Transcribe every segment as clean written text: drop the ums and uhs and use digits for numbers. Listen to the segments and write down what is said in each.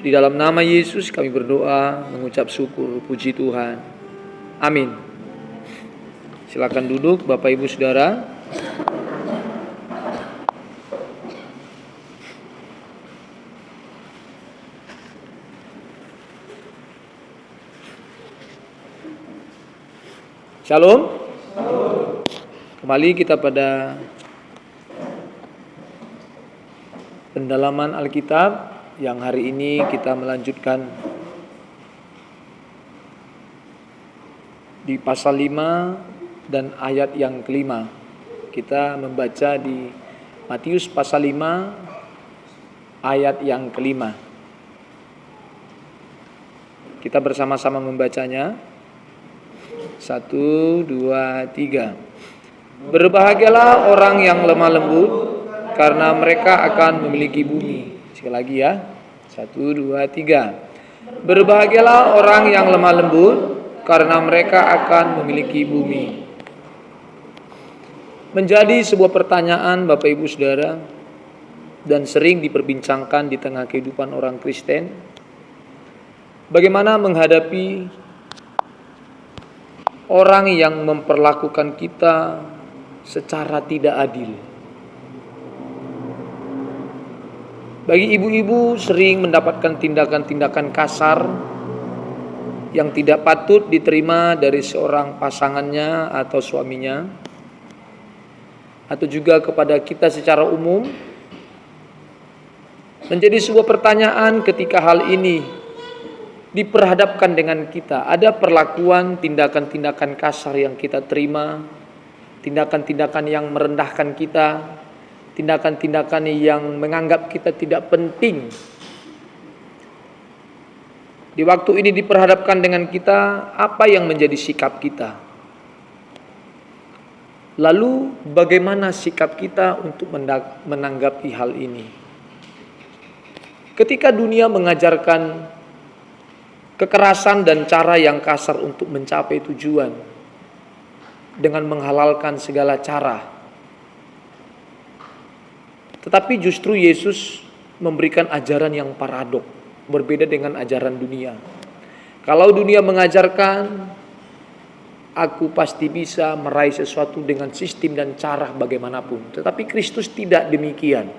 Di dalam nama Yesus kami berdoa, mengucap syukur, puji Tuhan. Amin. Silakan duduk Bapak Ibu Saudara. Shalom. Kembali kita pada pendalaman Alkitab yang hari ini kita melanjutkan di pasal 5 dan ayat yang kelima. Kita membaca di Matius pasal 5 ayat yang kelima. Kita bersama-sama membacanya. 1, 2, 3. Berbahagialah orang yang lemah lembut, karena mereka akan memiliki bumi. Sekali lagi ya. 1, 2, 3. Berbahagialah orang yang lemah lembut, karena mereka akan memiliki bumi. Menjadi sebuah pertanyaan Bapak Ibu Saudara, dan sering diperbincangkan di tengah kehidupan orang Kristen. Bagaimana menghadapi orang yang memperlakukan kita secara tidak adil. Bagi ibu-ibu sering mendapatkan tindakan-tindakan kasar yang tidak patut diterima dari seorang pasangannya atau suaminya, atau juga kepada kita secara umum. Menjadi sebuah pertanyaan ketika hal ini diperhadapkan dengan kita. Ada perlakuan tindakan-tindakan kasar yang kita terima, tindakan-tindakan yang merendahkan kita, tindakan-tindakan yang menganggap kita tidak penting. Di waktu ini diperhadapkan dengan kita, apa yang menjadi sikap kita? Lalu bagaimana sikap kita untuk menanggapi hal ini? Ketika dunia mengajarkan kekerasan dan cara yang kasar untuk mencapai tujuan dengan menghalalkan segala cara. Tetapi justru Yesus memberikan ajaran yang paradok, berbeda dengan ajaran dunia. Kalau dunia mengajarkan, aku pasti bisa meraih sesuatu dengan sistem dan cara bagaimanapun. Tetapi Kristus tidak demikian.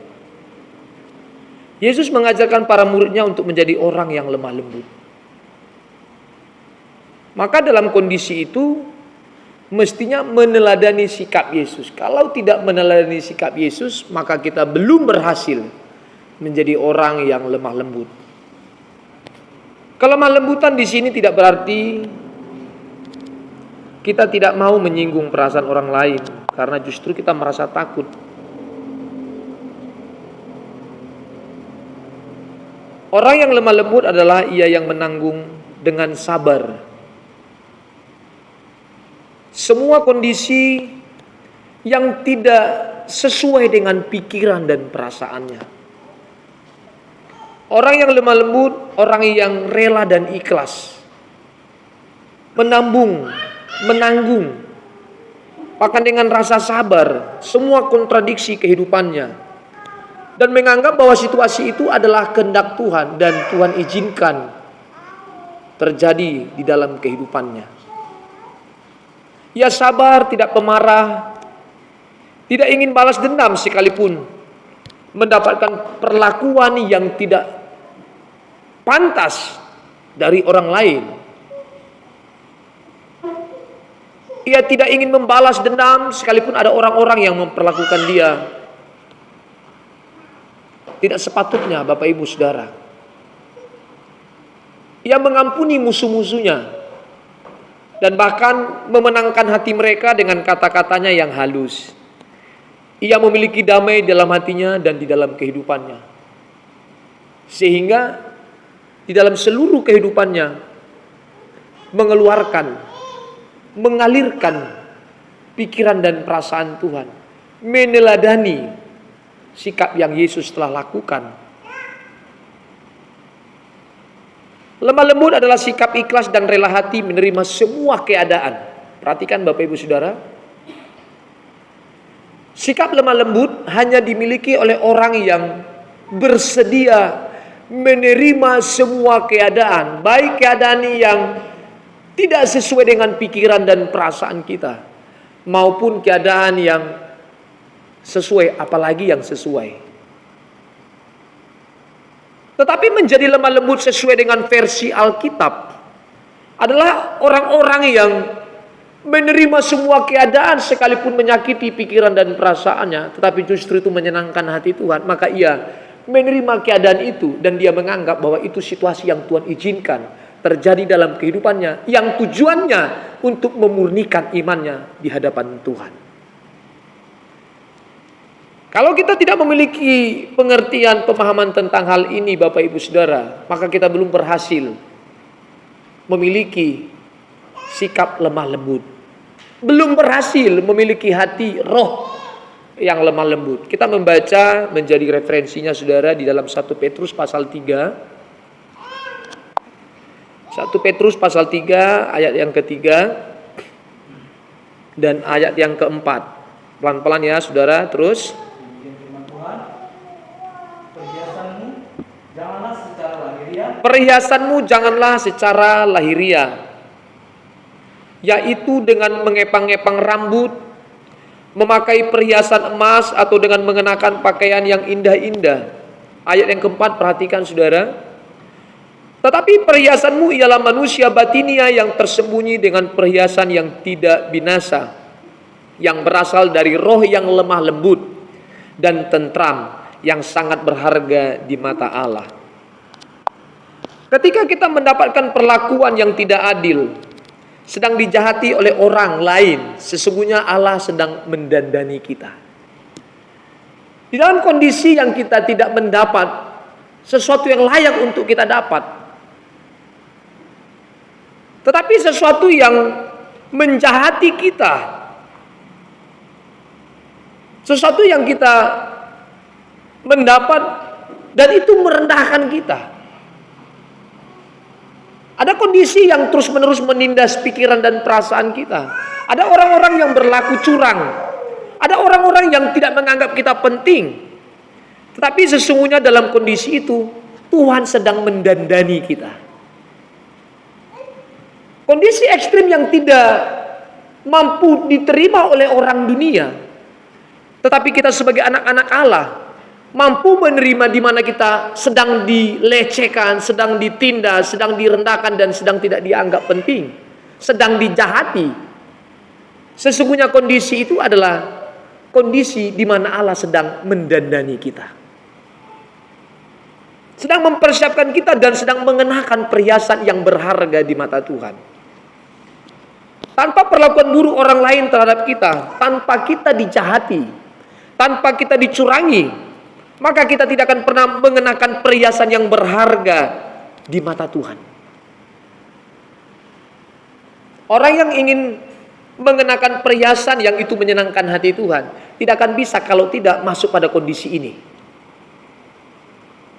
Yesus mengajarkan para muridnya untuk menjadi orang yang lemah lembut. Maka dalam kondisi itu mestinya meneladani sikap Yesus. Kalau tidak meneladani sikap Yesus, maka kita belum berhasil menjadi orang yang lemah lembut. Kelemah lembutan di sini tidak berarti kita tidak mau menyinggung perasaan orang lain, karena justru kita merasa takut. Orang yang lemah lembut adalah ia yang menanggung dengan sabar semua kondisi yang tidak sesuai dengan pikiran dan perasaannya. Orang yang lemah lembut, orang yang rela dan ikhlas menanggung, bahkan dengan rasa sabar semua kontradiksi kehidupannya, dan menganggap bahwa situasi itu adalah kehendak Tuhan dan Tuhan izinkan terjadi di dalam kehidupannya. Ia sabar, tidak pemarah, tidak ingin balas dendam sekalipun mendapatkan perlakuan yang tidak pantas dari orang lain. Ia tidak ingin membalas dendam sekalipun ada orang-orang yang memperlakukan dia tidak sepatutnya, Bapak Ibu Saudara. Ia mengampuni musuh-musuhnya dan bahkan memenangkan hati mereka dengan kata-katanya yang halus. Ia memiliki damai dalam hatinya dan di dalam kehidupannya. Sehingga di dalam seluruh kehidupannya mengalirkan pikiran dan perasaan Tuhan. Meneladani sikap yang Yesus telah lakukan. Lemah lembut adalah sikap ikhlas dan rela hati menerima semua keadaan. Perhatikan Bapak Ibu Saudara. Sikap lemah lembut hanya dimiliki oleh orang yang bersedia menerima semua keadaan, baik keadaan yang tidak sesuai dengan pikiran dan perasaan kita, maupun keadaan yang sesuai, apalagi yang sesuai. Tetapi menjadi lemah lembut sesuai dengan versi Alkitab adalah orang-orang yang menerima semua keadaan sekalipun menyakiti pikiran dan perasaannya, tetapi justru itu menyenangkan hati Tuhan. Maka ia menerima keadaan itu dan dia menganggap bahwa itu situasi yang Tuhan izinkan terjadi dalam kehidupannya, yang tujuannya untuk memurnikan imannya di hadapan Tuhan. Kalau kita tidak memiliki pengertian pemahaman tentang hal ini, Bapak Ibu Saudara, maka kita belum berhasil memiliki sikap lemah lembut, belum berhasil memiliki hati roh yang lemah lembut. Kita membaca menjadi referensinya Saudara di dalam 1 Petrus pasal 3. 1 Petrus pasal 3 ayat yang ketiga dan ayat yang keempat. Pelan-pelan ya Saudara, terus. Perhiasanmu janganlah secara lahiriah, yaitu dengan mengepang-epang rambut, memakai perhiasan emas, atau dengan mengenakan pakaian yang indah-indah. Ayat yang keempat, perhatikan Saudara. Tetapi perhiasanmu ialah manusia batinia yang tersembunyi dengan perhiasan yang tidak binasa, yang berasal dari roh yang lemah lembut dan tentram, yang sangat berharga di mata Allah. Ketika kita mendapatkan perlakuan yang tidak adil, sedang dijahati oleh orang lain, sesungguhnya Allah sedang mendandani kita. Di dalam kondisi yang kita tidak mendapat sesuatu yang layak untuk kita dapat, tetapi sesuatu yang menjahati kita, sesuatu yang kita mendapat dan itu merendahkan kita. Ada kondisi yang terus-menerus menindas pikiran dan perasaan kita. Ada orang-orang yang berlaku curang. Ada orang-orang yang tidak menganggap kita penting. Tetapi sesungguhnya dalam kondisi itu Tuhan sedang mendandani kita. Kondisi ekstrim yang tidak mampu diterima oleh orang dunia, tetapi kita sebagai anak-anak Allah mampu menerima di mana kita sedang dilecehkan, sedang ditindas, sedang direndahkan, dan sedang tidak dianggap penting, sedang dijahati. Sesungguhnya kondisi itu adalah kondisi di mana Allah sedang mendandani kita, sedang mempersiapkan kita dan sedang mengenakan perhiasan yang berharga di mata Tuhan. Tanpa perlakuan buruk orang lain terhadap kita, tanpa kita dijahati, tanpa kita dicurangi, maka kita tidak akan pernah mengenakan perhiasan yang berharga di mata Tuhan. Orang yang ingin mengenakan perhiasan yang itu menyenangkan hati Tuhan tidak akan bisa kalau tidak masuk pada kondisi ini.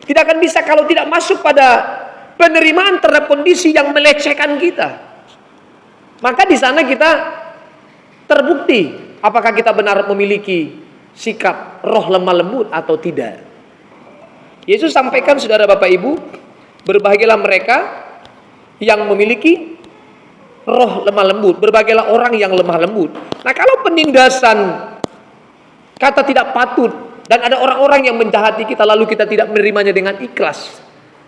Tidak akan bisa kalau tidak masuk pada penerimaan terhadap kondisi yang melecehkan kita. Maka di sana kita terbukti apakah kita benar memiliki sikap roh lemah lembut atau tidak. Yesus sampaikan, saudara Bapak Ibu, berbahagialah mereka yang memiliki roh lemah lembut, berbahagialah orang yang lemah lembut. Nah, kalau penindasan, kata tidak patut, dan ada orang-orang yang menjahati kita lalu kita tidak menerimanya dengan ikhlas,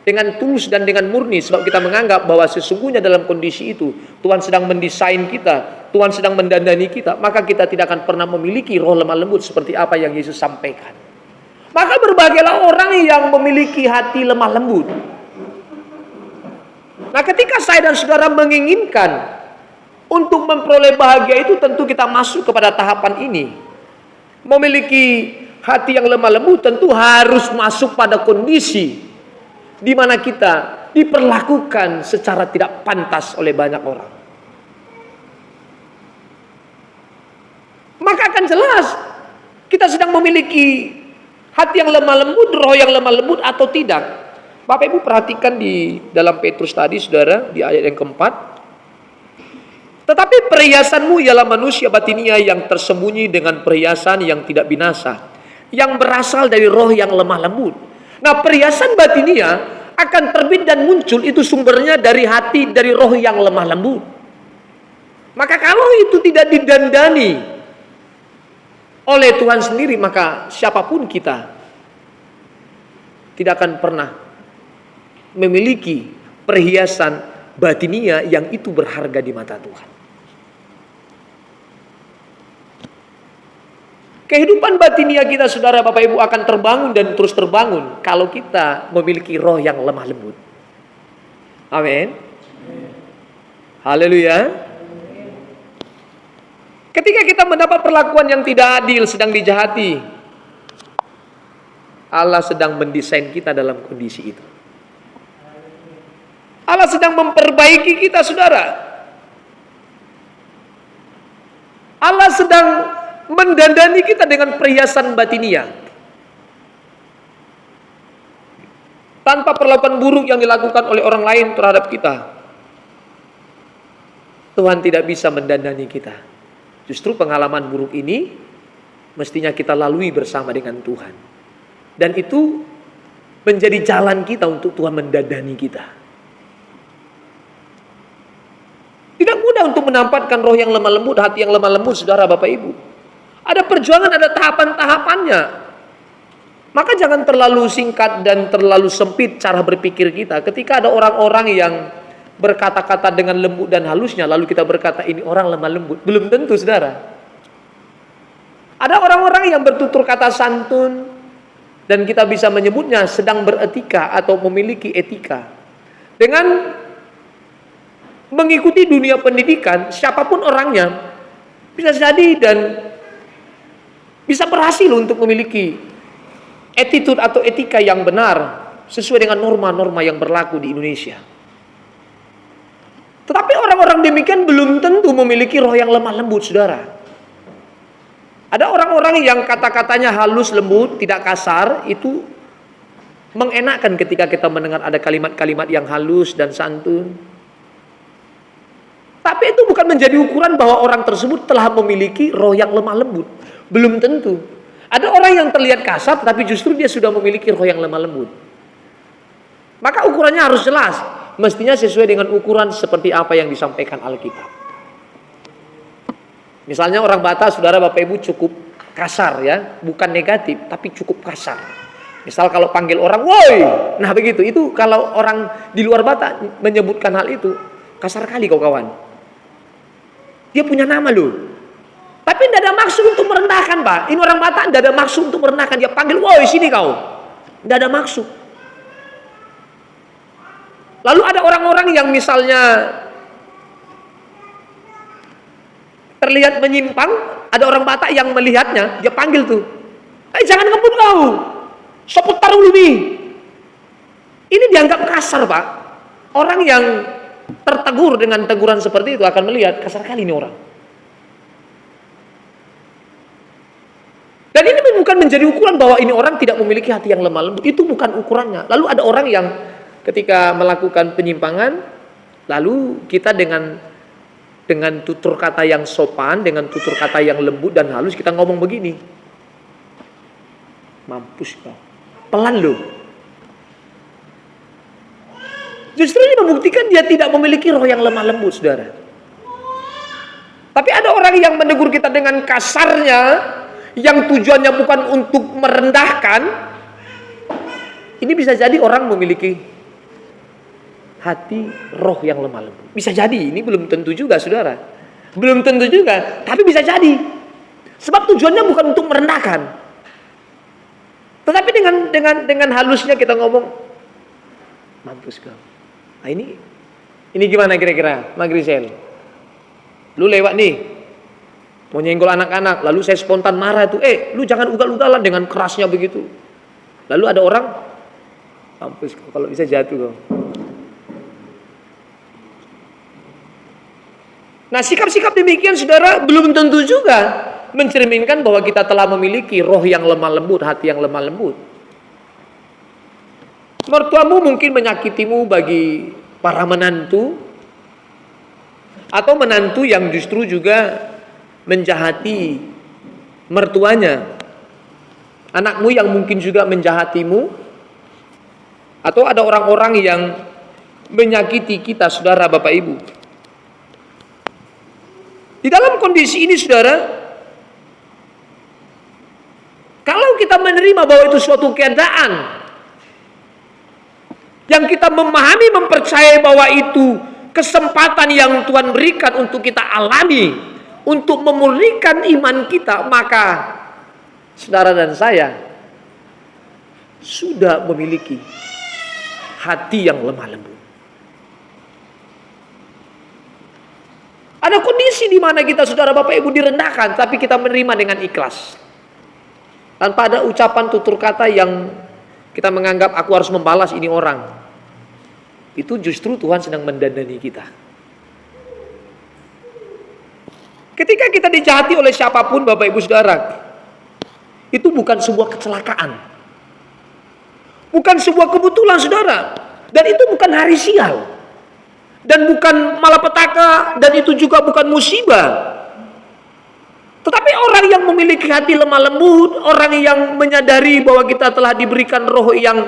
dengan tulus dan dengan murni, sebab kita menganggap bahwa sesungguhnya dalam kondisi itu Tuhan sedang mendesain kita, Tuhan sedang mendandani kita, maka kita tidak akan pernah memiliki roh lemah lembut seperti apa yang Yesus sampaikan. Maka berbahagialah orang yang memiliki hati lemah lembut. Nah, ketika saya dan saudara menginginkan untuk memperoleh bahagia itu, tentu kita masuk kepada tahapan ini. Memiliki hati yang lemah lembut tentu harus masuk pada kondisi di mana kita diperlakukan secara tidak pantas oleh banyak orang. Maka akan jelas kita sedang memiliki hati yang lemah lembut, roh yang lemah lembut atau tidak. Bapak Ibu perhatikan di dalam Petrus tadi, saudara, di ayat yang keempat. Tetapi perhiasanmu ialah manusia batinia yang tersembunyi dengan perhiasan yang tidak binasa, yang berasal dari roh yang lemah lembut Nah, perhiasan batinia akan terbit dan muncul itu sumbernya dari hati, dari roh yang lemah lembut. Maka kalau itu tidak didandani oleh Tuhan sendiri, maka siapapun kita tidak akan pernah memiliki perhiasan batinia yang itu berharga di mata Tuhan. Kehidupan batinia kita, saudara Bapak Ibu, akan terbangun dan terus terbangun kalau kita memiliki roh yang lemah lembut. Amin. Haleluya. Ketika kita mendapat perlakuan yang tidak adil, sedang dijahati, Allah sedang mendesain kita dalam kondisi itu. Allah sedang memperbaiki kita, saudara. Allah sedang mendandani kita dengan perhiasan batinia. Tanpa perlakuan buruk yang dilakukan oleh orang lain terhadap kita, Tuhan tidak bisa mendandani kita. Justru pengalaman buruk ini mestinya kita lalui bersama dengan Tuhan. Dan itu menjadi jalan kita untuk Tuhan mendandani kita. Tidak mudah untuk menampakkan roh yang lemah lembut, hati yang lemah lembut, saudara Bapak Ibu. Ada perjuangan, ada tahapan-tahapannya. Maka jangan terlalu singkat dan terlalu sempit cara berpikir kita. Ketika ada orang-orang yang berkata-kata dengan lembut dan halusnya, lalu kita berkata ini orang lemah lembut. Belum tentu, saudara. Ada orang-orang yang bertutur kata santun, dan kita bisa menyebutnya sedang beretika atau memiliki etika. Dengan mengikuti dunia pendidikan, siapapun orangnya bisa jadi dan bisa berhasil untuk memiliki attitude atau etika yang benar sesuai dengan norma-norma yang berlaku di Indonesia. Tetapi orang-orang demikian belum tentu memiliki roh yang lemah lembut, saudara. Ada orang-orang yang kata-katanya halus, lembut, tidak kasar, itu mengenakkan ketika kita mendengar ada kalimat-kalimat yang halus dan santun. Tapi itu bukan menjadi ukuran bahwa orang tersebut telah memiliki roh yang lemah lembut. Belum tentu. Ada orang yang terlihat kasar, tapi justru dia sudah memiliki roh yang lemah lembut. Maka ukurannya harus jelas. Mestinya sesuai dengan ukuran seperti apa yang disampaikan Alkitab. Misalnya orang Batak, saudara Bapak Ibu, cukup kasar ya, bukan negatif, tapi cukup kasar. Misal kalau panggil orang, woi, nah begitu. Itu kalau orang di luar Batak menyebutkan hal itu, kasar kali kau kawan. Dia punya nama loh. Tapi tidak ada maksud untuk merendahkan, Pak. Ini orang Batak tidak ada maksud untuk merendahkan. Dia panggil, woi sini kau. Tidak ada maksud. Lalu ada orang-orang yang misalnya terlihat menyimpang, ada orang Batak yang melihatnya, dia panggil tuh, jangan ngebut kau, seputar ulubi. Ini dianggap kasar, Pak. Orang yang tertegur dengan teguran seperti itu akan melihat, kasar kali ini orang. Dan ini bukan menjadi ukuran bahwa ini orang tidak memiliki hati yang lemah lembut. Itu bukan ukurannya. Lalu ada orang yang ketika melakukan penyimpangan, lalu kita dengan tutur kata yang sopan, dengan tutur kata yang lembut dan halus, kita ngomong begini, mampus kau, pelan loh. Justru ini membuktikan dia tidak memiliki roh yang lemah lembut, saudara. Tapi ada orang yang menegur kita dengan kasarnya, yang tujuannya bukan untuk merendahkan. Ini bisa jadi orang memiliki hati roh yang lemah lembut. Bisa jadi, ini belum tentu juga, saudara. Belum tentu juga, tapi bisa jadi. Sebab tujuannya bukan untuk merendahkan. Tetapi dengan halusnya kita ngomong, mampus kau. Nah ini gimana kira-kira, Magrisel? Lu lewat nih, mau nyenggol anak-anak, lalu saya spontan marah tuh, lu jangan ugal-ugalan dengan kerasnya begitu. Lalu ada orang, mampus kau, kalau bisa jatuh kau. Nah, sikap-sikap demikian, saudara, belum tentu juga mencerminkan bahwa kita telah memiliki roh yang lemah lembut, hati yang lemah lembut. Mertuamu mungkin menyakitimu bagi para menantu, atau menantu yang justru juga menjahati mertuanya. Anakmu yang mungkin juga menjahatimu, Atau ada orang-orang yang menyakiti kita, saudara, Bapak Ibu. Di dalam kondisi ini, saudara, kalau kita menerima bahwa itu suatu keadaan yang kita memahami, mempercayai bahwa itu kesempatan yang Tuhan berikan untuk kita alami, untuk memulihkan iman kita, maka saudara dan saya sudah memiliki hati yang lemah lembut. Ada kondisi di mana kita, saudara Bapak Ibu, direndahkan, tapi kita menerima dengan ikhlas. Tanpa ada ucapan tutur kata yang kita menganggap aku harus membalas ini orang. Itu justru Tuhan sedang mendandani kita. Ketika kita dijahati oleh siapapun, Bapak Ibu Saudara, itu bukan sebuah kecelakaan. Bukan sebuah kebetulan, saudara. Dan itu bukan hari sial. Dan bukan malapetaka, dan itu juga bukan musibah. Tetapi orang yang memiliki hati lemah lembut, orang yang menyadari bahwa kita telah diberikan roh yang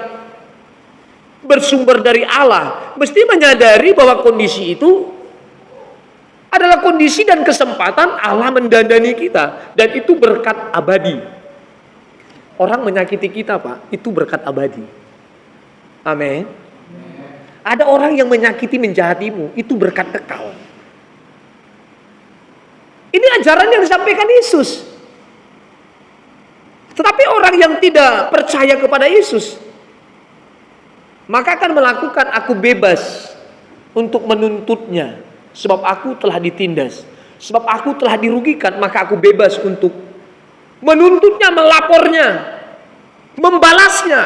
bersumber dari Allah, mesti menyadari bahwa kondisi itu adalah kondisi dan kesempatan Allah mendandani kita. Dan itu berkat abadi. Orang menyakiti kita, Pak, itu berkat abadi. Amin. Ada orang yang menyakiti, menjahatimu, itu berkat kekal. Ini ajaran yang disampaikan Yesus. Tetapi orang yang tidak percaya kepada Yesus, maka akan melakukan aku bebas untuk menuntutnya. Sebab aku telah ditindas, sebab aku telah dirugikan, maka aku bebas untuk menuntutnya, melapornya, membalasnya.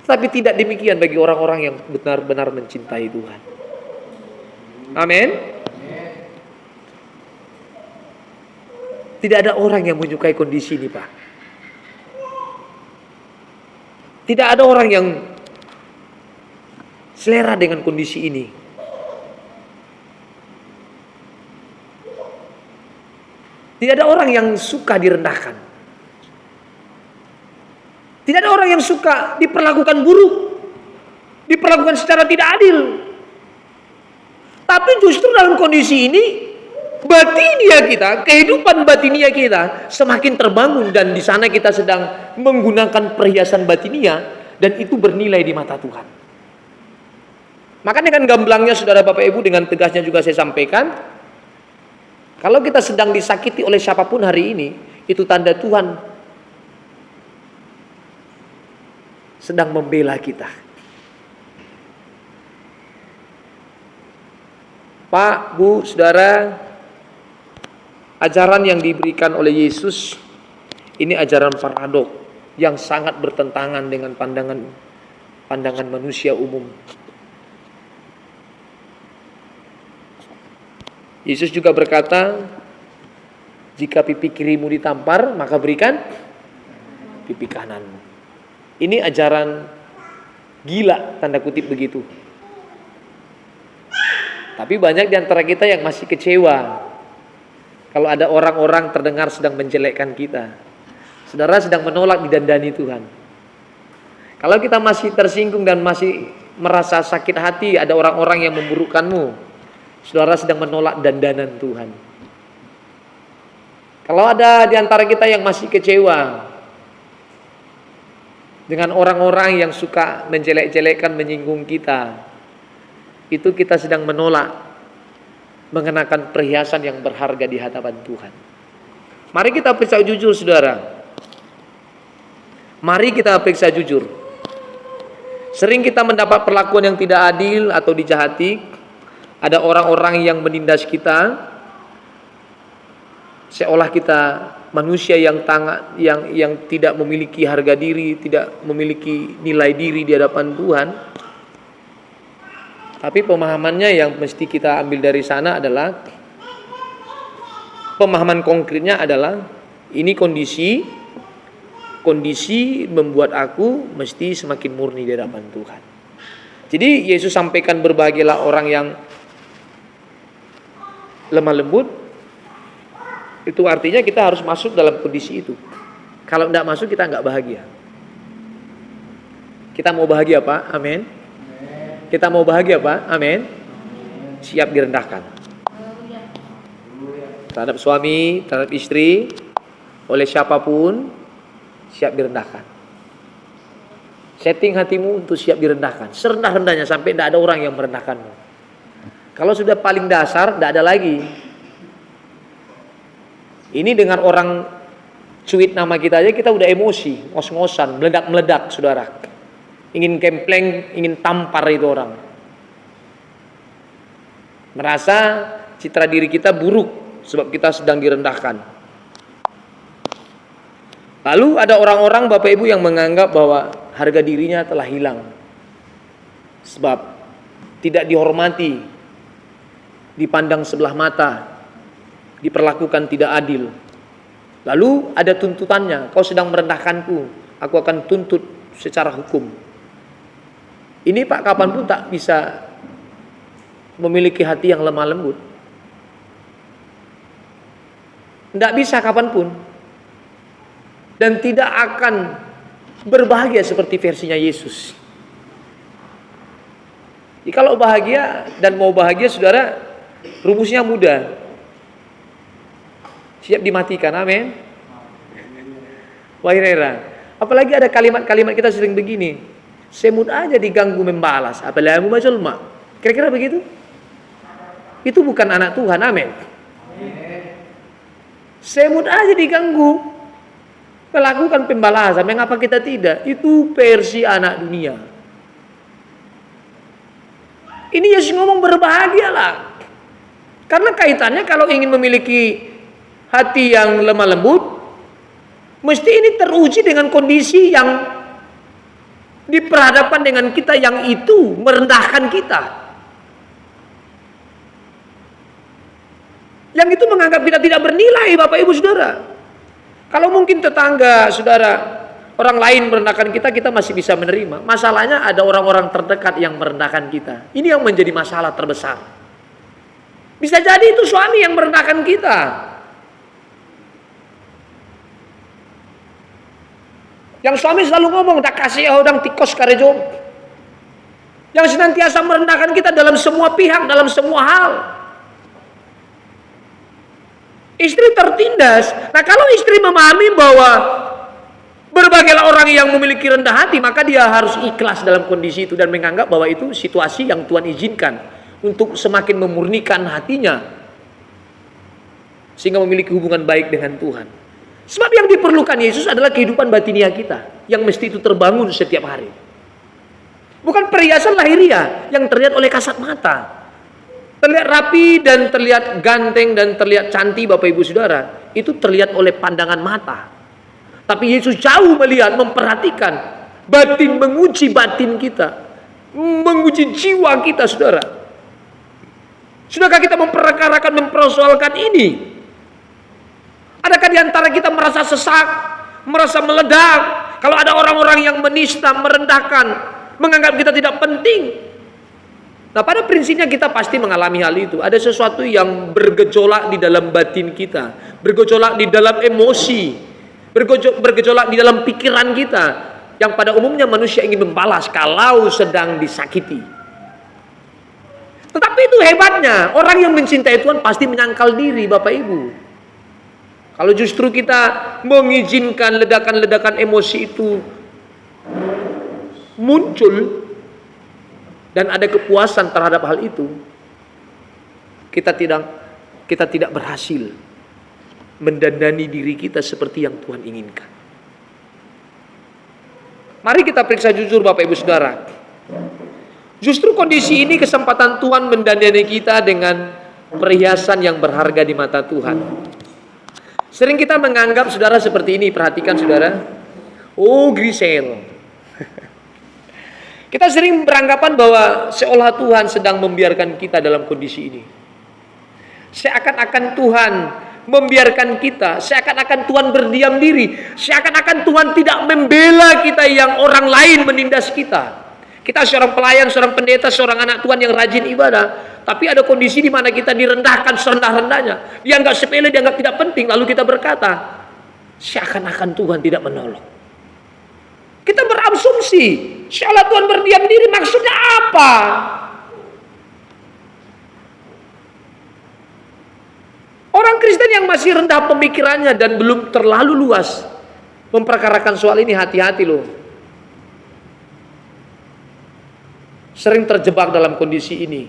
Tapi tidak demikian bagi orang-orang yang benar-benar mencintai Tuhan. Amin. Tidak ada orang yang menyukai kondisi ini, Pak. Tidak ada orang yang selera dengan kondisi ini. Tidak ada orang yang suka direndahkan. Tidak ada orang yang suka diperlakukan buruk, diperlakukan secara tidak adil. Tapi justru dalam kondisi ini, batinia kita, kehidupan batinia kita semakin terbangun, dan di sana kita sedang menggunakan perhiasan batinia, dan itu bernilai di mata Tuhan. Maka dengan gamblangnya, saudara Bapak Ibu, dengan tegasnya juga saya sampaikan, kalau kita sedang disakiti oleh siapapun hari ini, itu tanda Tuhan sedang membela kita. Pak, Bu, saudara, ajaran yang diberikan oleh Yesus ini ajaran paradok yang sangat bertentangan dengan pandangan manusia umum. Yesus juga berkata, jika pipi kirimu ditampar, maka berikan pipi kananmu. Ini ajaran gila, tanda kutip begitu. Tapi banyak di antara kita yang masih kecewa kalau ada orang-orang terdengar sedang menjelekkan kita. Saudara sedang menolak didandani Tuhan. Kalau kita masih tersinggung dan masih merasa sakit hati, ada orang-orang yang memburukkanmu, saudara sedang menolak dandanan Tuhan. Kalau ada di antara kita yang masih kecewa dengan orang-orang yang suka menjelek-jelekkan, menyinggung kita, itu kita sedang menolak mengenakan perhiasan yang berharga di hadapan Tuhan. Mari kita periksa jujur, saudara. Mari kita periksa jujur. Sering kita mendapat perlakuan yang tidak adil atau dijahati. Ada orang-orang yang menindas kita, seolah kita manusia yang tidak memiliki harga diri, tidak memiliki nilai diri di hadapan Tuhan. Tapi pemahamannya yang mesti kita ambil dari sana adalah, pemahaman konkretnya adalah, ini kondisi membuat aku mesti semakin murni di hadapan Tuhan. Jadi Yesus sampaikan, berbahagialah orang yang lemah lembut. Itu artinya kita harus masuk dalam kondisi itu. Kalau tidak masuk, kita nggak bahagia. Kita mau bahagia, Pak? Amin. Kita mau bahagia, Pak? Amin. Siap direndahkan. Terhadap suami, terhadap istri, oleh siapapun, siap direndahkan. Setting hatimu untuk siap direndahkan. Serendah-rendahnya sampai tidak ada orang yang merendahkanmu. Kalau sudah paling dasar, tidak ada lagi. Ini dengan orang cuit nama kita aja kita udah emosi, ngos-ngosan, meledak-meledak, saudara. Ingin kempleng, ingin tampar itu orang. Merasa citra diri kita buruk sebab kita sedang direndahkan. Lalu ada orang-orang Bapak Ibu yang menganggap bahwa harga dirinya telah hilang. Sebab tidak dihormati, dipandang sebelah mata, diperlakukan tidak adil. Lalu ada tuntutannya, kau sedang merendahkanku, aku akan tuntut secara hukum. Ini Pak kapanpun tak bisa memiliki hati yang lemah lembut. Tidak bisa kapanpun. Dan tidak akan berbahagia seperti versinya Yesus. Jadi kalau bahagia dan mau bahagia saudara, rumusnya mudah. Siap dimatikan, amin. Wahirera. Apalagi ada kalimat-kalimat kita sering begini. Semut aja diganggu membalas, apalagi majulma. Kira-kira begitu? Itu bukan anak Tuhan, amin. Semut aja diganggu melakukan pembalasan, mengapa kita tidak? Itu versi anak dunia. Ini Yesus ngomong berbahagialah. Karena kaitannya kalau ingin memiliki hati yang lemah lembut, mesti ini teruji dengan kondisi yang diperhadapkan dengan kita yang itu merendahkan kita. Yang itu menganggap kita tidak bernilai, Bapak Ibu Saudara. Kalau mungkin tetangga, saudara, orang lain merendahkan kita, kita masih bisa menerima. Masalahnya ada orang-orang terdekat yang merendahkan kita. Ini yang menjadi masalah terbesar. Bisa jadi itu suami yang merendahkan kita. Yang suami selalu ngomong, tak kasih orang tikos karejo. Yang senantiasa merendahkan kita dalam semua pihak, dalam semua hal. Istri tertindas. Nah kalau istri memahami bahwa berbagailah orang yang memiliki rendah hati, maka dia harus ikhlas dalam kondisi itu dan menganggap bahwa itu situasi yang Tuhan izinkan untuk semakin memurnikan hatinya sehingga memiliki hubungan baik dengan Tuhan. Sebab yang diperlukan Yesus adalah kehidupan batinia kita yang mesti itu terbangun setiap hari. Bukan perhiasan lahiriah yang terlihat oleh kasat mata. Terlihat rapi dan terlihat ganteng dan terlihat cantik Bapak Ibu Saudara. Itu terlihat oleh pandangan mata. Tapi Yesus jauh melihat, memperhatikan batin, menguji batin kita. Menguji jiwa kita Saudara. Sudahkah kita memperkarakan, mempersoalkan ini? Adakah di antara kita merasa sesak, merasa meledak? Kalau ada orang-orang yang menista, merendahkan, menganggap kita tidak penting. Nah pada prinsipnya kita pasti mengalami hal itu. Ada sesuatu yang bergejolak di dalam batin kita. Bergejolak di dalam emosi. Bergejolak di dalam pikiran kita. Yang pada umumnya manusia ingin membalas kalau sedang disakiti. Tetapi itu hebatnya. Orang yang mencintai Tuhan pasti menyangkal diri Bapak Ibu. Kalau justru kita mengizinkan ledakan-ledakan emosi itu muncul dan ada kepuasan terhadap hal itu, kita tidak berhasil mendandani diri kita seperti yang Tuhan inginkan. Mari kita periksa jujur Bapak Ibu Saudara. Justru kondisi ini kesempatan Tuhan mendandani kita dengan perhiasan yang berharga di mata Tuhan. Sering kita menganggap saudara seperti ini, perhatikan saudara. Oh Grisel. Kita sering beranggapan bahwa seolah Tuhan sedang membiarkan kita dalam kondisi ini. Seakan-akan Tuhan membiarkan kita, seakan-akan Tuhan berdiam diri, seakan-akan Tuhan tidak membela kita yang orang lain menindas kita. Kita seorang pelayan, seorang pendeta, seorang anak Tuhan yang rajin ibadah, tapi ada kondisi di mana kita direndahkan serendah-rendahnya, dianggap sepele, dianggap tidak penting, lalu kita berkata, seakan-akan Tuhan tidak menolong. Kita berasumsi, seolah Tuhan berdiam diri, maksudnya apa? Orang Kristen yang masih rendah pemikirannya dan belum terlalu luas memperkarakan soal ini, hati-hati loh. Sering terjebak dalam kondisi ini.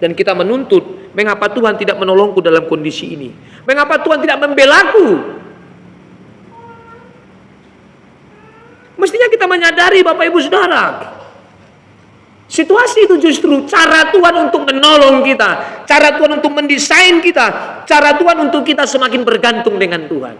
Dan kita menuntut, mengapa Tuhan tidak menolongku dalam kondisi ini? Mengapa Tuhan tidak membelaku? Mestinya kita menyadari Bapak Ibu Saudara, situasi itu justru cara Tuhan untuk menolong kita, cara Tuhan untuk mendesain kita, cara Tuhan untuk kita semakin bergantung dengan Tuhan.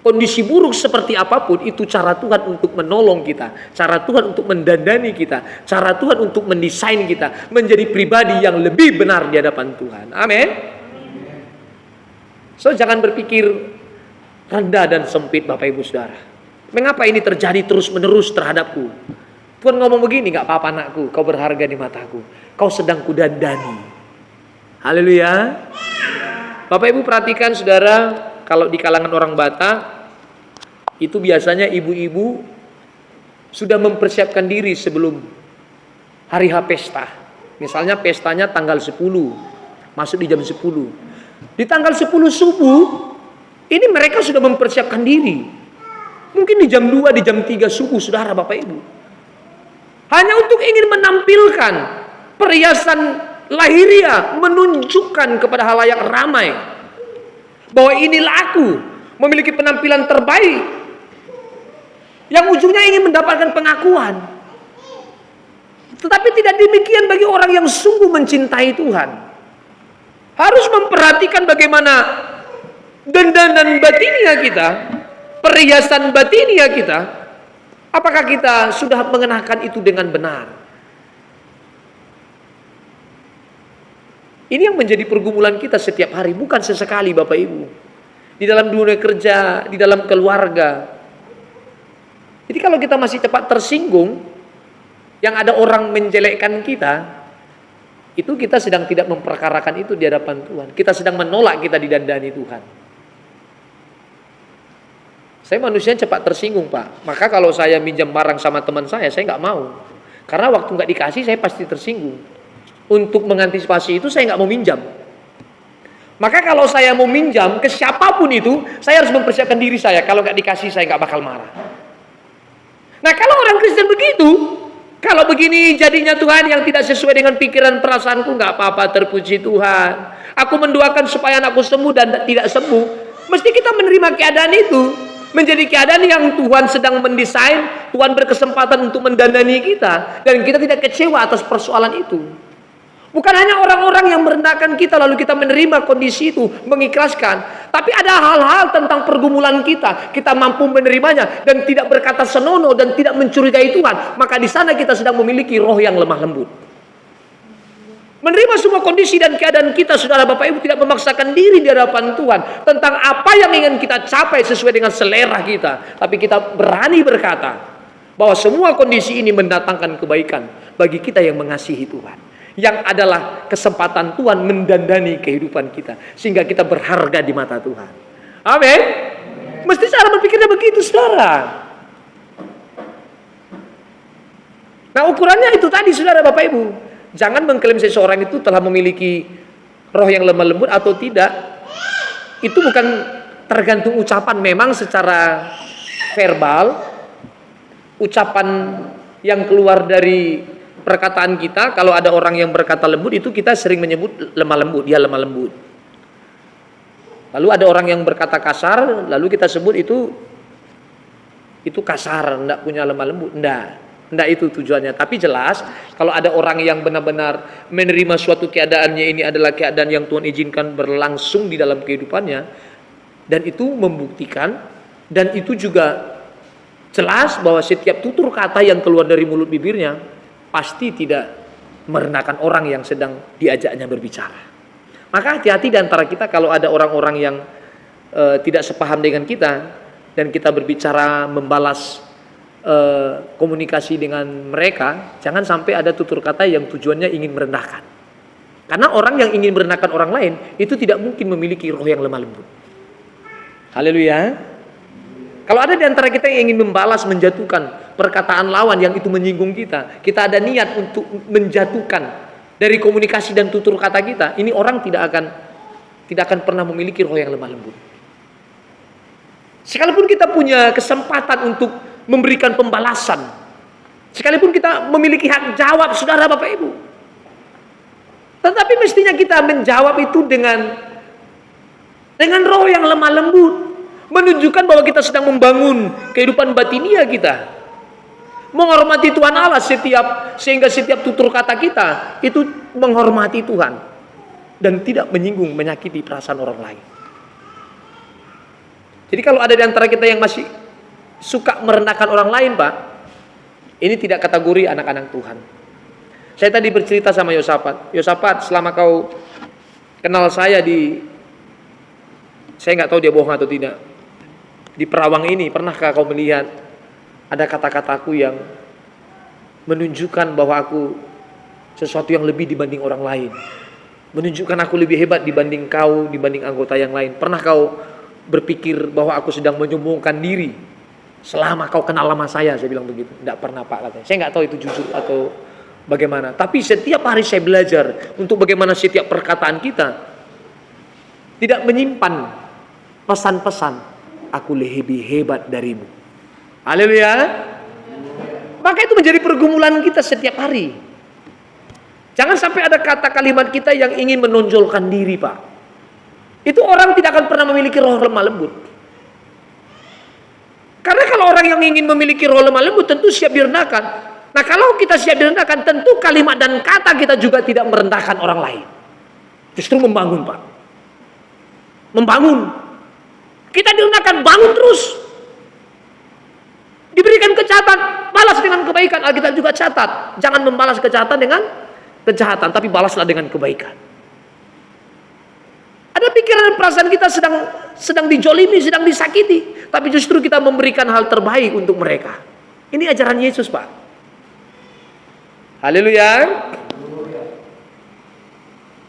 Kondisi buruk seperti apapun itu cara Tuhan untuk menolong kita, cara Tuhan untuk mendandani kita, cara Tuhan untuk mendesain kita menjadi pribadi yang lebih benar di hadapan Tuhan. Amin. So jangan berpikir rendah dan sempit Bapak Ibu Saudara. Mengapa ini terjadi terus-menerus terhadapku? Tuhan ngomong begini, gak apa-apa anakku, kau berharga di mataku. Kau sedang kudandani. Haleluya. Bapak Ibu perhatikan saudara, kalau di kalangan orang Batak, itu biasanya ibu-ibu sudah mempersiapkan diri sebelum hari H pesta. Misalnya pestanya tanggal 10, masuk di jam 10. Di tanggal 10 subuh, ini mereka sudah mempersiapkan diri. Mungkin di jam 2, di jam 3 subuh, saudara Bapak Ibu. Hanya untuk ingin menampilkan perhiasan lahiriah, menunjukkan kepada halayak ramai bahwa inilah aku, memiliki penampilan terbaik, yang ujungnya ingin mendapatkan pengakuan. Tetapi tidak demikian bagi orang yang sungguh mencintai Tuhan. Harus memperhatikan bagaimana dandanan batinnya kita, perhiasan batinia kita, apakah kita sudah mengenakan itu dengan benar? Ini yang menjadi pergumulan kita setiap hari, bukan sesekali Bapak Ibu. Di dalam dunia kerja, di dalam keluarga. Jadi kalau kita masih cepat tersinggung, yang ada orang menjelekkan kita, itu kita sedang tidak memperkarakan itu di hadapan Tuhan. Kita sedang menolak kita didandani Tuhan. Saya manusia cepat tersinggung Pak. Maka kalau saya minjam barang sama teman saya nggak mau. Karena waktu nggak dikasih saya pasti tersinggung. Untuk mengantisipasi itu saya nggak mau minjam. Maka kalau saya mau minjam ke siapapun itu, saya harus mempersiapkan diri saya. Kalau nggak dikasih saya nggak bakal marah. Nah kalau orang Kristen begitu, kalau begini jadinya Tuhan yang tidak sesuai dengan pikiran perasaanku, nggak apa-apa, terpuji Tuhan. Aku mendoakan supaya anakku sembuh dan tidak sembuh. Mesti kita menerima keadaan itu. Menjadi keadaan yang Tuhan sedang mendesain, Tuhan berkesempatan untuk mendandani kita, dan kita tidak kecewa atas persoalan itu. Bukan hanya orang-orang yang merendahkan kita lalu kita menerima kondisi itu, mengikhlaskan, tapi ada hal-hal tentang pergumulan kita mampu menerimanya dan tidak berkata senonoh dan tidak mencurigai Tuhan, maka di sana kita sedang memiliki roh yang lemah lembut. Menerima semua kondisi dan keadaan kita, saudara Bapak Ibu, tidak memaksakan diri di hadapan Tuhan tentang apa yang ingin kita capai sesuai dengan selera kita. Tapi kita berani berkata bahwa semua kondisi ini mendatangkan kebaikan bagi kita yang mengasihi Tuhan. Yang adalah kesempatan Tuhan mendandani kehidupan kita. Sehingga kita berharga di mata Tuhan. Amin. Mesti cara berpikirnya begitu, saudara. Nah ukurannya itu tadi, saudara Bapak Ibu. Jangan mengklaim seseorang itu telah memiliki roh yang lemah lembut atau tidak. Itu bukan tergantung ucapan. Memang secara verbal, ucapan yang keluar dari perkataan kita, kalau ada orang yang berkata lembut, itu kita sering menyebut lemah lembut. Dia lemah lembut. Lalu ada orang yang berkata kasar, lalu kita sebut itu kasar, tidak punya lemah lembut. Tidak itu tujuannya. Tapi jelas kalau ada orang yang benar-benar menerima suatu keadaannya, ini adalah keadaan yang Tuhan izinkan berlangsung di dalam kehidupannya, dan itu membuktikan, dan itu juga jelas bahwa setiap tutur kata yang keluar dari mulut bibirnya pasti tidak merendahkan orang yang sedang diajaknya berbicara. Maka hati-hati di antara kita kalau ada orang-orang yang tidak sepaham dengan kita dan kita berbicara membalas komunikasi dengan mereka, jangan sampai ada tutur kata yang tujuannya ingin merendahkan. Karena orang yang ingin merendahkan orang lain itu tidak mungkin memiliki roh yang lemah lembut. Haleluya. Kalau ada di antara kita yang ingin membalas, menjatuhkan perkataan lawan yang itu menyinggung kita, kita ada niat untuk menjatuhkan dari komunikasi dan tutur kata kita, ini orang tidak akan pernah memiliki roh yang lemah lembut. Sekalipun kita punya kesempatan untuk memberikan pembalasan, sekalipun kita memiliki hak jawab, saudara Bapak Ibu, tetapi mestinya kita menjawab itu dengan roh yang lemah lembut, menunjukkan bahwa kita sedang membangun kehidupan batinia kita, menghormati Tuhan Allah sehingga setiap tutur kata kita itu menghormati Tuhan dan tidak menyinggung, menyakiti perasaan orang lain. Jadi kalau ada di antara kita yang masih suka merendahkan orang lain, Pak, ini tidak kategori anak-anak Tuhan. Saya tadi bercerita sama Yosafat, selama kau kenal saya saya nggak tahu dia bohong atau tidak, di Perawang ini pernahkah kau melihat ada kata-kataku yang menunjukkan bahwa aku sesuatu yang lebih dibanding orang lain, menunjukkan aku lebih hebat dibanding kau, dibanding anggota yang lain? Pernah kau berpikir bahwa aku sedang menyombongkan diri selama kau kenal lama saya? Saya bilang begitu. Tidak pernah, Pak, katanya. Saya nggak tahu itu jujur atau bagaimana, tapi setiap hari saya belajar untuk bagaimana setiap perkataan kita tidak menyimpan pesan-pesan aku lebih hebat darimu. Haleluya. Maka itu menjadi pergumulan kita setiap hari. Jangan sampai ada kata kalimat kita yang ingin menonjolkan diri, Pak. Itu orang tidak akan pernah memiliki roh lemah lembut. Karena kalau orang yang ingin memiliki roh lemah lembut tentu siap direndahkan. Nah, kalau kita siap direndahkan, tentu kalimat dan kata kita juga tidak merendahkan orang lain. Justru membangun, Pak. Membangun. Kita direndahkan, bangun terus. Diberikan kejahatan, balas dengan kebaikan. Alkitab juga catat, jangan membalas kejahatan dengan kejahatan, tapi balaslah dengan kebaikan. Ada pikiran dan perasaan kita sedang dijolimi, sedang disakiti, tapi justru kita memberikan hal terbaik untuk mereka. Ini ajaran Yesus, Pak. Haleluya.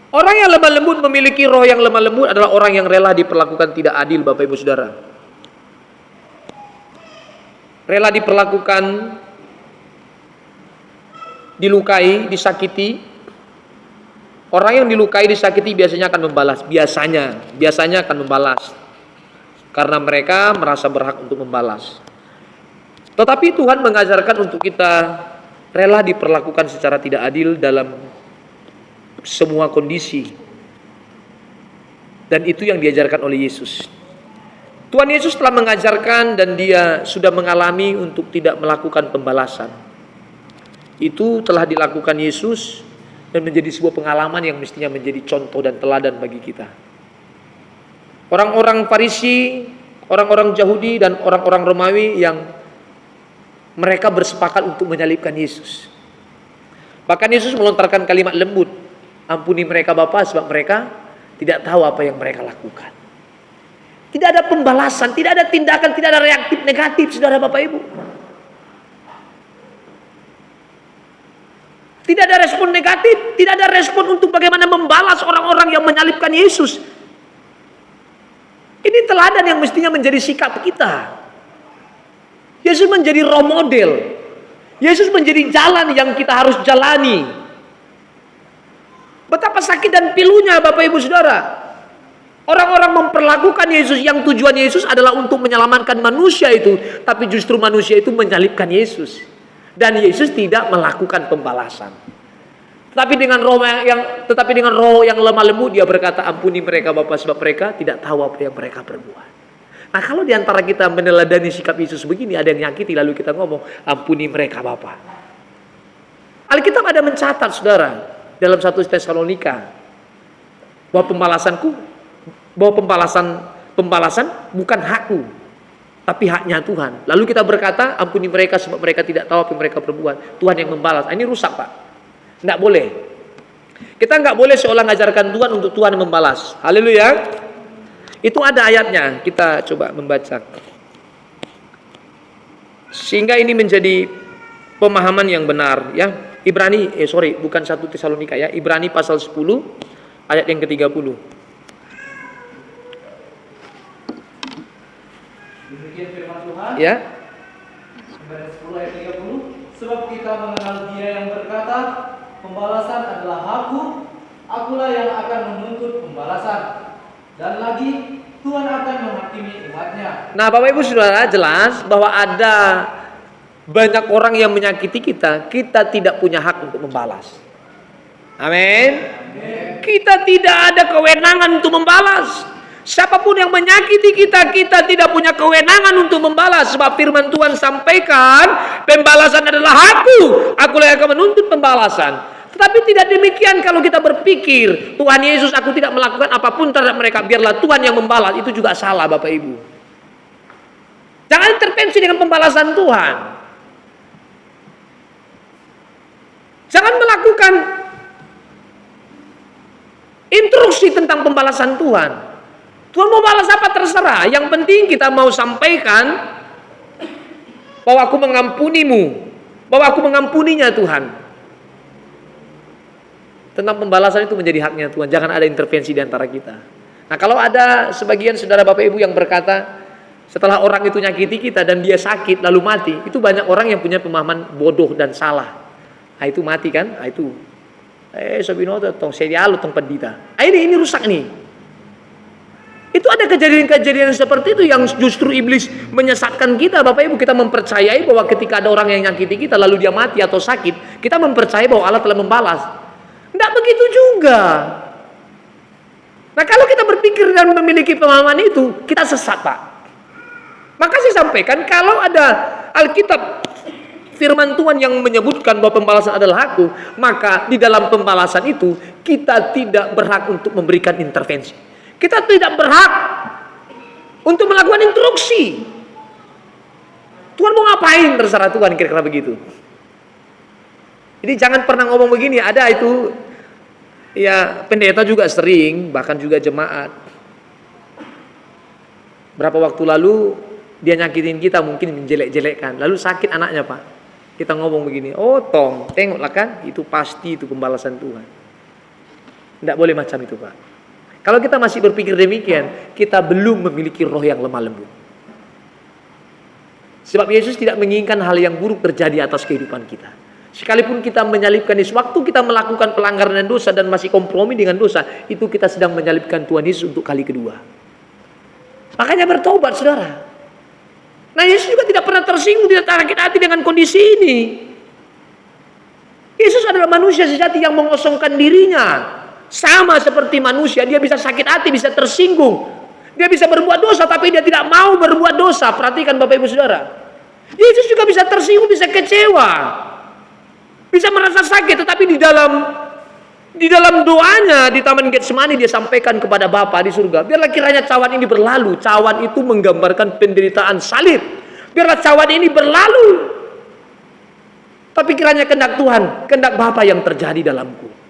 Orang yang lemah lembut, memiliki roh yang lemah lembut, adalah orang yang rela diperlakukan tidak adil, Bapak Ibu Saudara. Rela diperlakukan, dilukai, disakiti. Orang yang dilukai, disakiti biasanya akan membalas. Biasanya akan membalas. Karena mereka merasa berhak untuk membalas. Tetapi Tuhan mengajarkan untuk kita rela diperlakukan secara tidak adil dalam semua kondisi. Dan itu yang diajarkan oleh Yesus. Tuhan Yesus telah mengajarkan dan dia sudah mengalami untuk tidak melakukan pembalasan. Itu telah dilakukan Yesus dan menjadi sebuah pengalaman yang mestinya menjadi contoh dan teladan bagi kita. Orang-orang Farisi, orang-orang Yahudi dan orang-orang Romawi yang mereka bersepakat untuk menyalibkan Yesus. Bahkan Yesus melontarkan kalimat lembut, ampuni mereka Bapa sebab mereka tidak tahu apa yang mereka lakukan. Tidak ada pembalasan, tidak ada tindakan, tidak ada reaktif negatif, saudara Bapak Ibu. Tidak ada respon negatif, tidak ada respon untuk bagaimana membalas orang-orang yang menyalibkan Yesus. Ini teladan yang mestinya menjadi sikap kita. Yesus menjadi role model. Yesus menjadi jalan yang kita harus jalani. Betapa sakit dan pilunya Bapak Ibu Saudara. Orang-orang memperlakukan Yesus yang tujuan Yesus adalah untuk menyelamatkan manusia itu, tapi justru manusia itu menyalibkan Yesus. Dan Yesus tidak melakukan pembalasan. Tetapi dengan roh yang lemah lembut dia berkata, ampuni mereka Bapa sebab mereka tidak tahu apa yang mereka perbuat. Nah, kalau diantara kita meneladani sikap Yesus begini, ada yang nyakiti lalu kita ngomong, ampuni mereka Bapa. Alkitab ada mencatat, saudara, dalam 1 Tesalonika bahwa pembalasan bukan hakku, tapi haknya Tuhan. Lalu kita berkata, ampuni mereka sebab mereka tidak tahu apa yang mereka perbuat. Tuhan yang membalas. Ini rusak, Pak. Tidak boleh. Kita nggak boleh seolah mengajarkan Tuhan untuk Tuhan membalas. Haleluya. Itu ada ayatnya. Kita coba membaca. Sehingga ini menjadi pemahaman yang benar, ya. Bukan 1 Tesalonika ya. Ibrani pasal 10 ayat yang ke-30. Ya. Ibarat 10 ayat 30, sebab kita mengenal Dia yang berkata, pembalasan adalah Aku, Akulah yang akan menuntut pembalasan. Dan lagi, Tuhan akan menghakimi umatnya. Nah, Bapak Ibu Saudara, jelas bahwa ada banyak orang yang menyakiti kita, kita tidak punya hak untuk membalas. Amin. Kita tidak ada kewenangan untuk membalas. Siapapun yang menyakiti kita, kita tidak punya kewenangan untuk membalas. Sebab firman Tuhan sampaikan, pembalasan adalah Akulah yang akan menuntut pembalasan. Tetapi tidak demikian kalau kita berpikir, Tuhan Yesus, aku tidak melakukan apapun terhadap mereka, biarlah Tuhan yang membalas. Itu juga salah, Bapak Ibu. Jangan intervensi dengan pembalasan Tuhan. Jangan melakukan instruksi tentang pembalasan Tuhan. Tuhan mau balas apa terserah. Yang penting kita mau sampaikan bahwa aku mengampunimu, bahwa aku mengampuninya Tuhan. Tentang pembalasan itu menjadi haknya Tuhan. Jangan ada intervensi di antara kita. Nah, kalau ada sebagian saudara Bapak Ibu yang berkata, setelah orang itu nyakiti kita dan dia sakit lalu mati, itu banyak orang yang punya pemahaman bodoh dan salah. Nah, itu mati kan? Nah, itu sabinoto tong serialu tong pendita. Ini rusak nih. Itu ada kejadian-kejadian seperti itu yang justru iblis menyesatkan kita, Bapak Ibu. Kita mempercayai bahwa ketika ada orang yang nyakiti kita lalu dia mati atau sakit, kita mempercayai bahwa Allah telah membalas. Tidak begitu juga. Nah, kalau kita berpikir dan memiliki pemahaman itu, kita sesat, Pak. Maka saya sampaikan, kalau ada Alkitab firman Tuhan yang menyebutkan bahwa pembalasan adalah Aku, maka di dalam pembalasan itu kita tidak berhak untuk memberikan intervensi. Kita tidak berhak untuk melakukan instruksi. Tuhan mau ngapain, terserah Tuhan, kira-kira begitu. Jadi jangan pernah ngomong begini, ada itu ya pendeta juga sering, bahkan juga jemaat. Berapa waktu lalu dia nyakitin kita, mungkin menjelek-jelekkan, lalu sakit anaknya, Pak. Kita ngomong begini, oh tong, tengoklah kan, itu pasti itu pembalasan Tuhan. Tidak boleh macam itu, Pak. Kalau kita masih berpikir demikian, kita belum memiliki roh yang lemah lembut. Sebab Yesus tidak menginginkan hal yang buruk terjadi atas kehidupan kita. Sekalipun kita menyalibkan Yesus, waktu kita melakukan pelanggaran dan dosa dan masih kompromi dengan dosa, itu kita sedang menyalibkan Tuhan Yesus untuk kali kedua. Makanya bertobat, saudara. Nah, Yesus juga tidak pernah tersinggung, tidak sakit hati dengan kondisi ini. Yesus adalah manusia sejati yang mengosongkan dirinya. Sama seperti manusia, dia bisa sakit hati, bisa tersinggung. Dia bisa berbuat dosa, tapi dia tidak mau berbuat dosa. Perhatikan Bapak Ibu Saudara. Yesus juga bisa tersinggung, bisa kecewa. Bisa merasa sakit, tetapi di dalam doanya di Taman Getsemani dia sampaikan kepada Bapa di surga, biarlah kiranya cawan ini berlalu. Cawan itu menggambarkan penderitaan salib. Biarlah cawan ini berlalu. Tapi kiranya kehendak Tuhan, kehendak Bapa yang terjadi dalamku.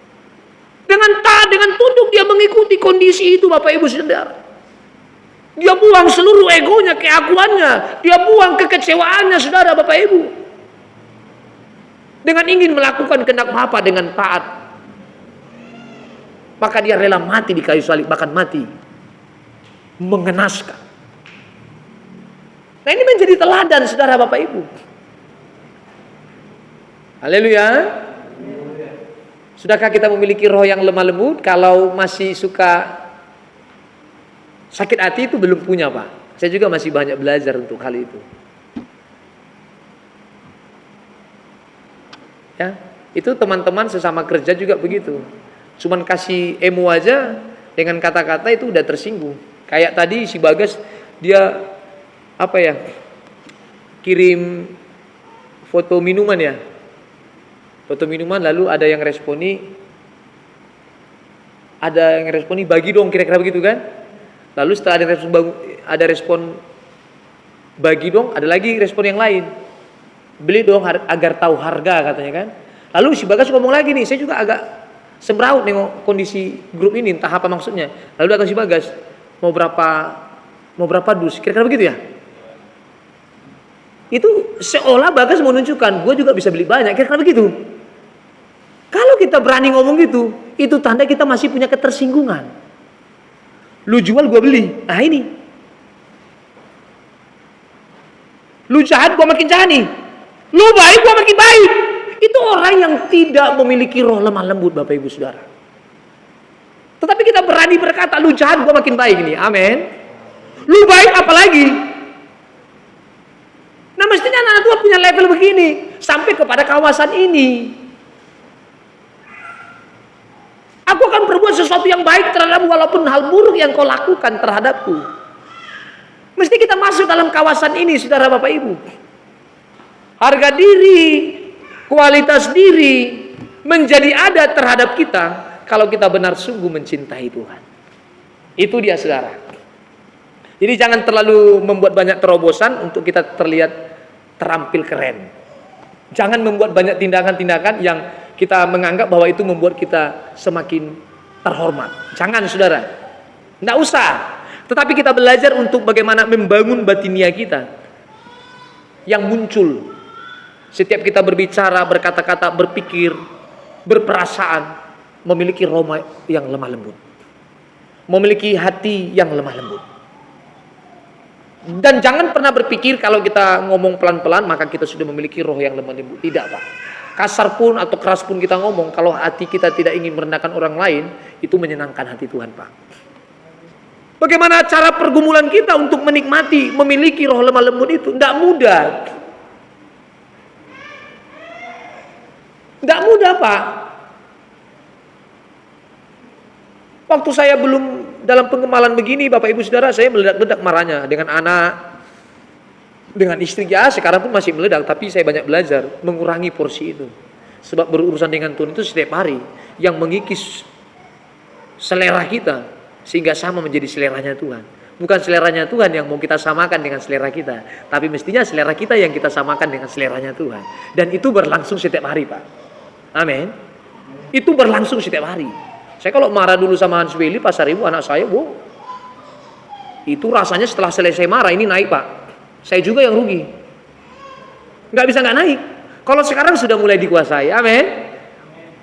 Dengan taat, dengan tunduk dia mengikuti kondisi itu, Bapak Ibu Saudara. Dia buang seluruh egonya, keakuannya, dia buang kekecewaannya, Saudara Bapak Ibu. Dengan ingin melakukan kehendak Bapa dengan taat, maka dia rela mati di kayu salib, bahkan mati mengenaskan. Nah, ini menjadi teladan, saudara Bapak Ibu. Haleluya. Sudahkah kita memiliki roh yang lemah lembut? Kalau masih suka sakit hati itu belum punya, Pak. Saya juga masih banyak belajar untuk hal itu. Ya, itu teman-teman sesama kerja juga begitu. Cuman kasih emo aja dengan kata-kata itu udah tersinggung. Kayak tadi si Bagas, dia apa ya, kirim foto minuman ya, foto minuman, lalu ada yang responi bagi dong, kira-kira begitu kan. Lalu setelah ada respon bagi dong, ada lagi respon yang lain, beli dong agar tahu harga, katanya kan. Lalu si Bagas ngomong lagi nih, saya juga agak sembraut nengok kondisi grup ini, entah apa maksudnya. Lalu datang si Bagas, mau berapa dus, kira-kira begitu ya. Itu seolah Bagas mau menunjukkan, gue juga bisa beli banyak, kira-kira begitu. Kalau kita berani ngomong gitu, itu tanda kita masih punya ketersinggungan. Lu jual, gue beli. Nah ini, lu jahat, gue makin jahat nih. Lu baik, gua makin baik. Itu orang yang tidak memiliki roh lemah lembut, Bapak Ibu Saudara. Tetapi kita berani berkata, lu jahat, gua makin baik nih. Amin. Lu baik apalagi? Nah, mestinya anak Tuhan punya level begini sampai kepada kawasan ini. Aku akan berbuat sesuatu yang baik terhadapmu walaupun hal buruk yang kau lakukan terhadapku. Mesti kita masuk dalam kawasan ini, Saudara Bapak Ibu. Harga diri, kualitas diri menjadi ada terhadap kita kalau kita benar sungguh mencintai Tuhan. Itu dia, Saudara. Jadi jangan terlalu membuat banyak terobosan untuk kita terlihat terampil keren. Jangan membuat banyak tindakan-tindakan yang kita menganggap bahwa itu membuat kita semakin terhormat. Jangan, Saudara. Tidak usah. Tetapi kita belajar untuk bagaimana membangun batinia kita yang muncul setiap kita berbicara, berkata-kata, berpikir, berperasaan, memiliki roh yang lemah lembut, memiliki hati yang lemah lembut. Dan jangan pernah berpikir kalau kita ngomong pelan-pelan maka kita sudah memiliki roh yang lemah lembut. Tidak, Pak. Kasar pun atau keras pun kita ngomong, kalau hati kita tidak ingin merendahkan orang lain, itu menyenangkan hati Tuhan, Pak. Bagaimana cara pergumulan kita untuk menikmati, memiliki roh lemah lembut itu? Tidak mudah. Tidak mudah, Pak. Waktu saya belum dalam penggemalan begini, Bapak Ibu Saudara, saya meledak-ledak marahnya dengan anak, dengan istri. Ya, sekarang pun masih meledak, tapi saya banyak belajar mengurangi porsi itu. Sebab berurusan dengan Tuhan itu setiap hari yang mengikis selera kita sehingga sama menjadi seleranya Tuhan. Bukan seleranya Tuhan yang mau kita samakan dengan selera kita, tapi mestinya selera kita yang kita samakan dengan seleranya Tuhan. Dan itu berlangsung setiap hari, Pak. Amin. Itu berlangsung setiap hari. Saya kalau marah dulu sama Hans Willy, Pasar Ibu, anak saya, itu rasanya setelah selesai marah ini naik, Pak. Saya juga yang rugi. Nggak bisa nggak naik. Kalau sekarang sudah mulai dikuasai, amin.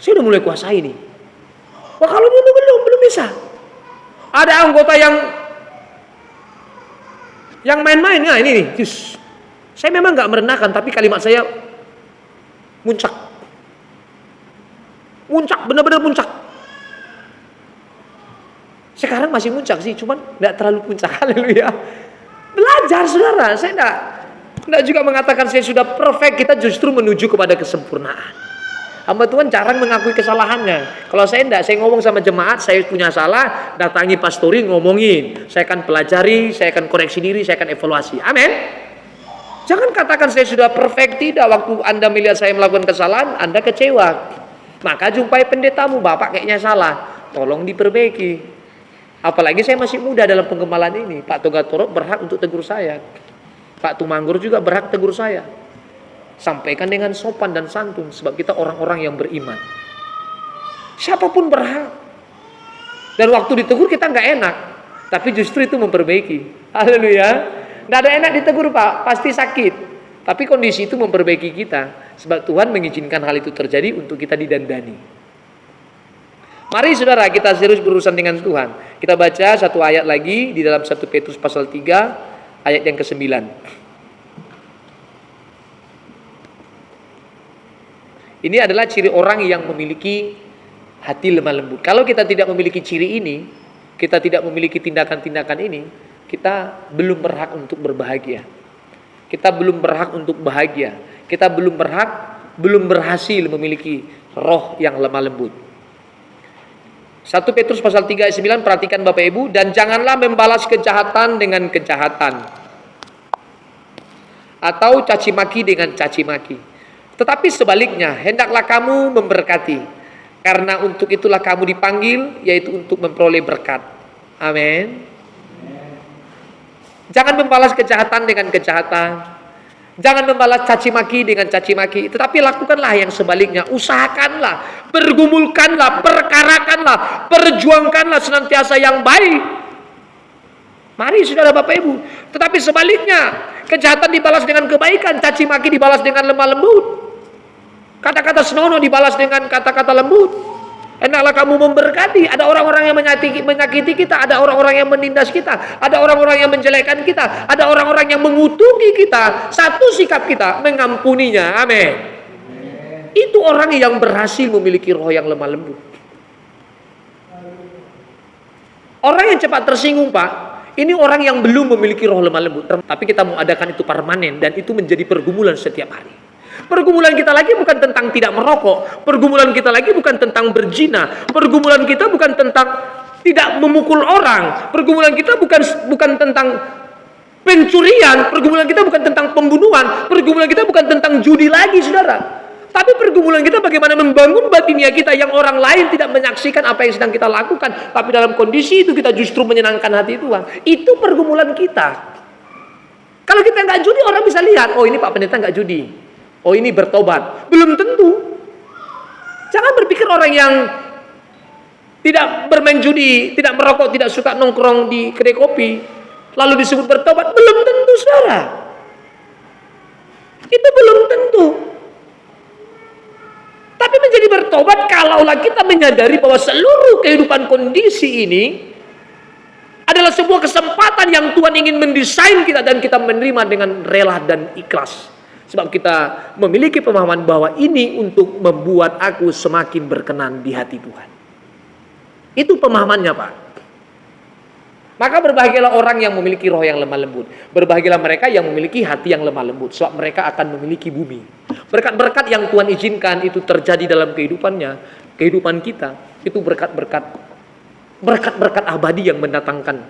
Saya udah mulai kuasai nih. Wah, kalau dulu belum bisa. Ada anggota yang main-main, nah ini nih. Saya memang nggak merendahkan, tapi kalimat saya muncak. Muncak, benar-benar muncak. Sekarang masih muncak sih, cuman nggak terlalu puncak. Haleluya. Belajar, Saudara. Saya enggak juga mengatakan saya sudah perfect. Kita justru menuju kepada kesempurnaan. Hamba Tuhan jarang mengakui kesalahannya. Kalau saya enggak, saya ngomong sama jemaat, saya punya salah, datangi pastori ngomongin. Saya akan pelajari, saya akan koreksi diri, saya akan evaluasi. Amin. Jangan katakan saya sudah perfect. Tidak, waktu Anda melihat saya melakukan kesalahan, Anda kecewa. Maka jumpai pendetamu, Bapak kayaknya salah. Tolong diperbaiki. Apalagi saya masih muda dalam penggemalan ini. Pak Togatorok berhak untuk tegur saya. Pak Tumanggur juga berhak tegur saya. Sampaikan dengan sopan dan santun. Sebab kita orang-orang yang beriman. Siapapun berhak. Dan waktu ditegur kita nggak enak. Tapi justru itu memperbaiki. Haleluya. Nggak ada enak ditegur, Pak. Pasti sakit. Tapi kondisi itu memperbaiki kita. Sebab Tuhan mengizinkan hal itu terjadi untuk kita didandani. Mari, Saudara, kita serius berurusan dengan Tuhan. Kita baca satu ayat lagi di dalam 1 Petrus pasal 3 ayat yang ke-9. Ini adalah ciri orang yang memiliki hati lemah lembut. Kalau kita tidak memiliki ciri ini, kita tidak memiliki tindakan-tindakan ini, kita belum berhak untuk berbahagia. Kita belum berhak untuk bahagia. Kita belum berhasil memiliki roh yang lemah lembut. 1 Petrus pasal 3 ayat 9, perhatikan Bapak Ibu, dan janganlah membalas kejahatan dengan kejahatan atau caci maki dengan caci maki. Tetapi sebaliknya, hendaklah kamu memberkati, karena untuk itulah kamu dipanggil, yaitu untuk memperoleh berkat. Amin. Jangan membalas kejahatan dengan kejahatan. Jangan membalas caci maki dengan caci maki, tetapi lakukanlah yang sebaliknya. Usahakanlah, pergumulkanlah, perkarakanlah, perjuangkanlah senantiasa yang baik. Mari, Saudara Bapak Ibu. Tetapi sebaliknya, kejahatan dibalas dengan kebaikan, caci maki dibalas dengan lemah lembut, kata-kata senonoh dibalas dengan kata-kata lembut. Hendaklah kamu memberkati. Ada orang-orang yang menyakiti kita, ada orang-orang yang menindas kita, ada orang-orang yang menjelekkan kita, ada orang-orang yang mengutuki kita. Satu sikap kita, mengampuninya. Amin. Itu orang yang berhasil memiliki roh yang lemah lembut. Orang yang cepat tersinggung, Pak, ini orang yang belum memiliki roh lemah lembut. Tapi kita mau adakan itu permanen, dan itu menjadi pergumulan setiap hari. Pergumulan kita lagi bukan tentang tidak merokok. Pergumulan kita lagi bukan tentang berzina. Pergumulan kita bukan tentang tidak memukul orang. Pergumulan kita bukan tentang pencurian. Pergumulan kita bukan tentang pembunuhan. Pergumulan kita bukan tentang judi lagi, saudara. Tapi pergumulan kita bagaimana membangun batinia kita yang orang lain tidak menyaksikan apa yang sedang kita lakukan. Tapi dalam kondisi itu kita justru menyenangkan hati Tuhan. Itu pergumulan kita. Kalau kita nggak judi, orang bisa lihat, oh ini Pak Pendeta nggak judi. Oh ini bertobat. Belum tentu. Jangan berpikir orang yang tidak bermain judi, tidak merokok, tidak suka nongkrong di kedai kopi, lalu disebut bertobat. Belum tentu, saudara. Itu belum tentu. Tapi menjadi bertobat kalaulah kita menyadari bahwa seluruh kehidupan kondisi ini adalah sebuah kesempatan yang Tuhan ingin mendesain kita, dan kita menerima dengan rela dan ikhlas. Sebab kita memiliki pemahaman bahwa ini untuk membuat aku semakin berkenan di hati Tuhan. Itu pemahamannya, Pak. Maka berbahagialah orang yang memiliki roh yang lemah lembut. Berbahagialah mereka yang memiliki hati yang lemah lembut. Sebab mereka akan memiliki bumi. Berkat-berkat yang Tuhan izinkan itu terjadi dalam kehidupannya, kehidupan kita. Itu berkat-berkat abadi yang mendatangkan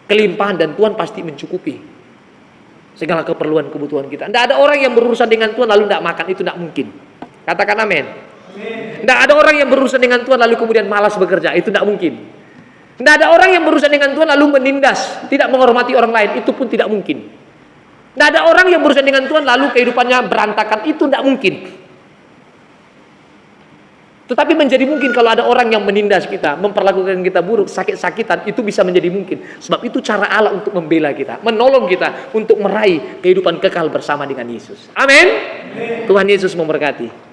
kelimpahan, dan Tuhan pasti mencukupi segala keperluan kebutuhan kita. Tidak ada orang yang berurusan dengan Tuhan lalu tidak makan, itu tidak mungkin. Katakan amin. Tidak ada orang yang berurusan dengan Tuhan lalu kemudian malas bekerja, itu tidak mungkin. Tidak ada orang yang berurusan dengan Tuhan lalu menindas, tidak menghormati orang lain, itu pun tidak mungkin. Tidak ada orang yang berurusan dengan Tuhan lalu kehidupannya berantakan, itu tidak mungkin. Tetapi menjadi mungkin kalau ada orang yang menindas kita, memperlakukan kita buruk, sakit-sakitan, itu bisa menjadi mungkin. Sebab itu cara Allah untuk membela kita, menolong kita untuk meraih kehidupan kekal bersama dengan Yesus. Amin. Tuhan Yesus memberkati.